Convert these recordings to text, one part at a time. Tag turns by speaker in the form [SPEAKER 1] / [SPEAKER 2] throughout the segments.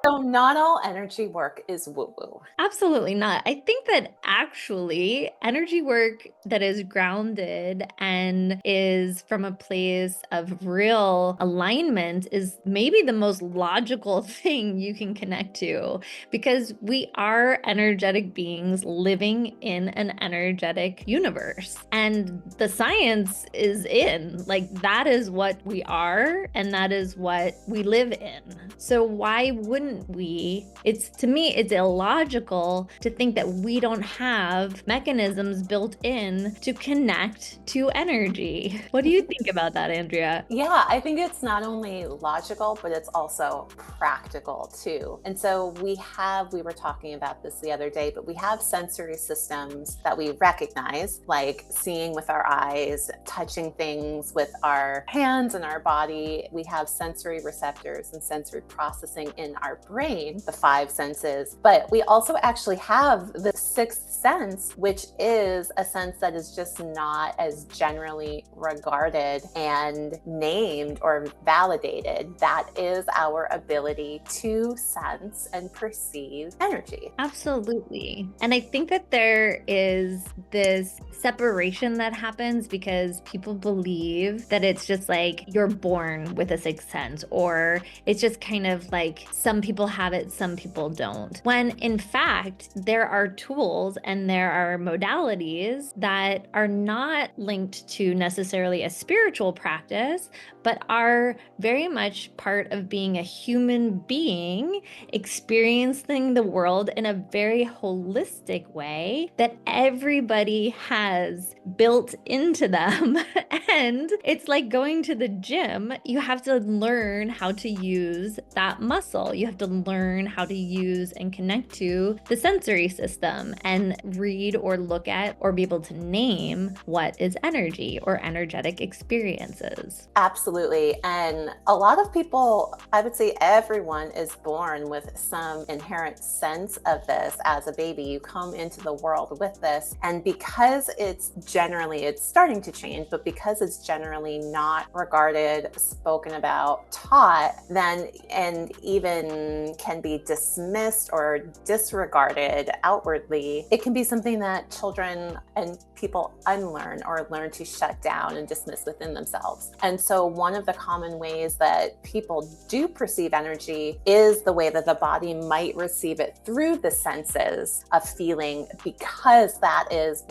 [SPEAKER 1] So not all energy work is woo-woo.
[SPEAKER 2] Absolutely not. I think that actually energy work that is grounded and is from a place of real alignment is maybe the most logical thing you can connect to, because we are energetic beings living in an energetic universe. And the science is in, like, that is what we are and that is what we live in. So why wouldn't we? It's, to me, it's illogical to think that we don't have mechanisms built in to connect to energy. What do you think about that, Andrea?
[SPEAKER 1] Yeah, I think it's not only logical, but it's also practical too. And so we were talking about this the other day, but we have sensory systems that we recognize, like seeing with our eyes, touching things with our hands and our body. We have sensory receptors and sensory processing in our brain, the five senses. But we also actually have the sixth sense, which is a sense that is just not as generally regarded and named or validated. That is our ability to sense and perceive energy.
[SPEAKER 2] Absolutely. And I think that there is this separation that happens because people believe that it's just like you're born with a sixth sense, or it's just kind of like some people have it, some people don't. When in fact, there are tools and there are modalities that are not linked to necessarily a spiritual practice, but are very much part of being a human being experiencing the world in a very holistic way that everybody has built into them. And it's like going to the gym. You have to learn how to use that muscle. You have to learn how to use and connect to the sensory system and read or look at or be able to name what is energy or energetic experiences.
[SPEAKER 1] Absolutely. And a lot of people, I would say everyone is born with some inherent sense of this as a baby. You come into the world with this. And because it's starting to change, but because it's generally not regarded, spoken about, taught, then, and even can be dismissed or disregarded outwardly, it can be something that children and people unlearn or learn to shut down and dismiss within themselves. And so one of the common ways that people do perceive energy is the way that the body might receive it through the senses of feeling, because that is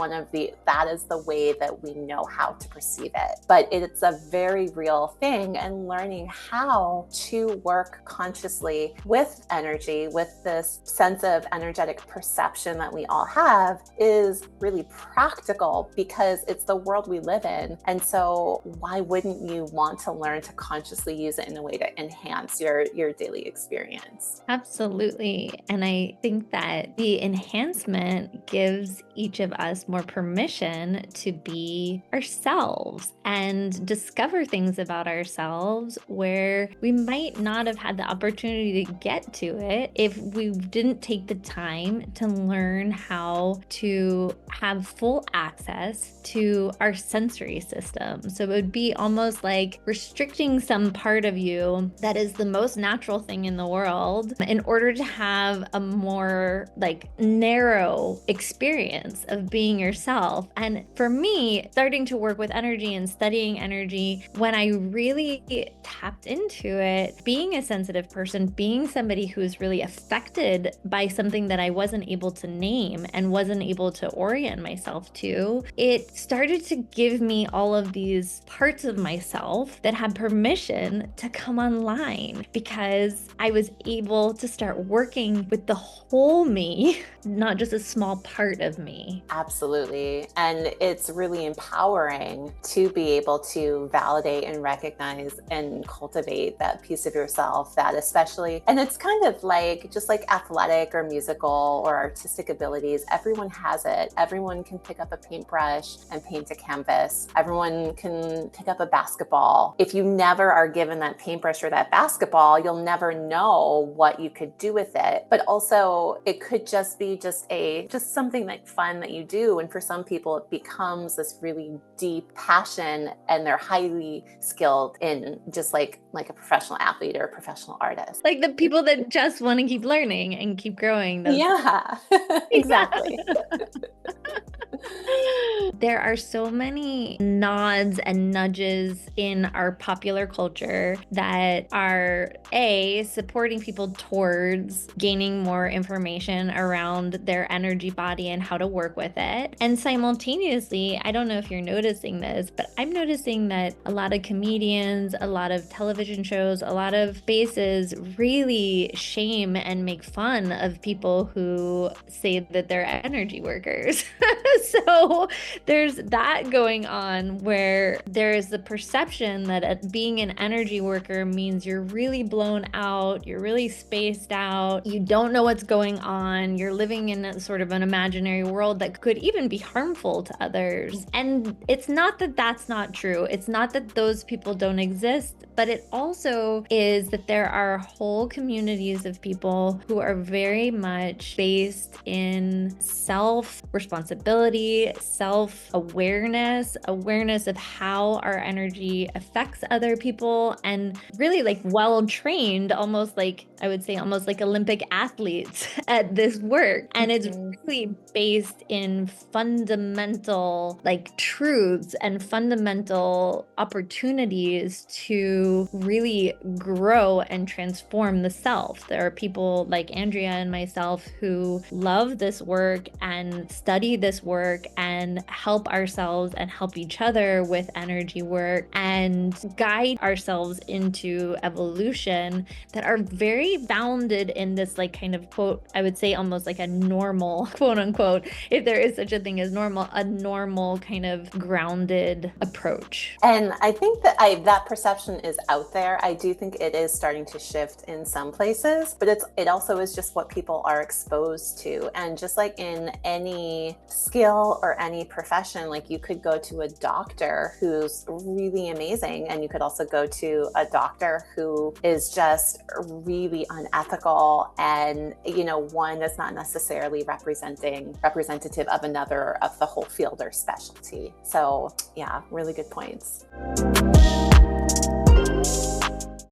[SPEAKER 1] the way that we know how to perceive it. But it's a very real thing, and learning how to work consciously with energy, with this sense of energetic perception that we all have, is really practical because it's the world we live in. And so why wouldn't you want to learn to consciously use it in a way to enhance your daily experience?
[SPEAKER 2] Absolutely. And I think that the enhancement gives each of us more permission to be ourselves and discover things about ourselves where we might not have had the opportunity to get to it if we didn't take the time to learn how to have full access to our sensory system. So it would be almost like restricting some part of you that is the most natural thing in the world in order to have a more like narrow experience of being yourself. And for me, starting to work with energy and studying energy, when I really tapped into it, being a sensitive person, being somebody who's really affected by something that I wasn't able to name and wasn't able to orient myself to, it started to give me all of these parts of myself that had permission to come online, because I was able to start working with the whole me, not just a small part of me.
[SPEAKER 1] Absolutely. And it's really empowering to be able to validate and recognize and cultivate that piece of yourself that, especially, and it's kind of like just like athletic or musical or artistic abilities, everyone has it. Everyone can pick up a paintbrush and paint a canvas. Everyone can pick up a basketball. If you never are given that paintbrush or that basketball, you'll never know what you could do with it. But also it could just be just something like fun that you do. And for some people, it becomes this really deep passion and they're highly skilled in just like a professional athlete or a professional artist.
[SPEAKER 2] Like the people that just want to keep learning and keep growing.
[SPEAKER 1] Yeah, exactly.
[SPEAKER 2] There are so many nods and nudges in our popular culture that are supporting people towards gaining more information around their energy body and how to work with it. And simultaneously, I don't know if you're noticing this, but I'm noticing that a lot of comedians, a lot of television shows, a lot of spaces really shame and make fun of people who say that they're energy workers. So there's that going on where there's the perception that being an energy worker means you're really blown out, you're really spaced out, you don't know what's going on, you're living in a sort of an imaginary world that could even be harmful to others. And it's not that that's not true. It's not that those people don't exist, but it also is that there are whole communities of people who are very much based in self-responsibility, self-awareness, awareness of how our energy affects other people, and really like well-trained, almost like, I would say almost like Olympic athletes at this work. And it's really based in fundamental like truths and fundamental opportunities to really grow and transform the self. There are people like Andrea and myself who love this work and study this work and help ourselves and help each other with energy work and guide ourselves into evolution that are very bounded in this like kind of quote, I would say almost like a normal quote unquote, if there is such a thing as normal, a normal kind of grounded approach.
[SPEAKER 1] And I think that that perception is out there. I do think it is starting to shift in some places, but it also is just what people are exposed to. And just like in any skill or any profession, like you could go to a doctor who's really amazing, and you could also go to a doctor who is just really unethical and, one that's not necessarily representative of another of the whole field or specialty. So yeah, really good points.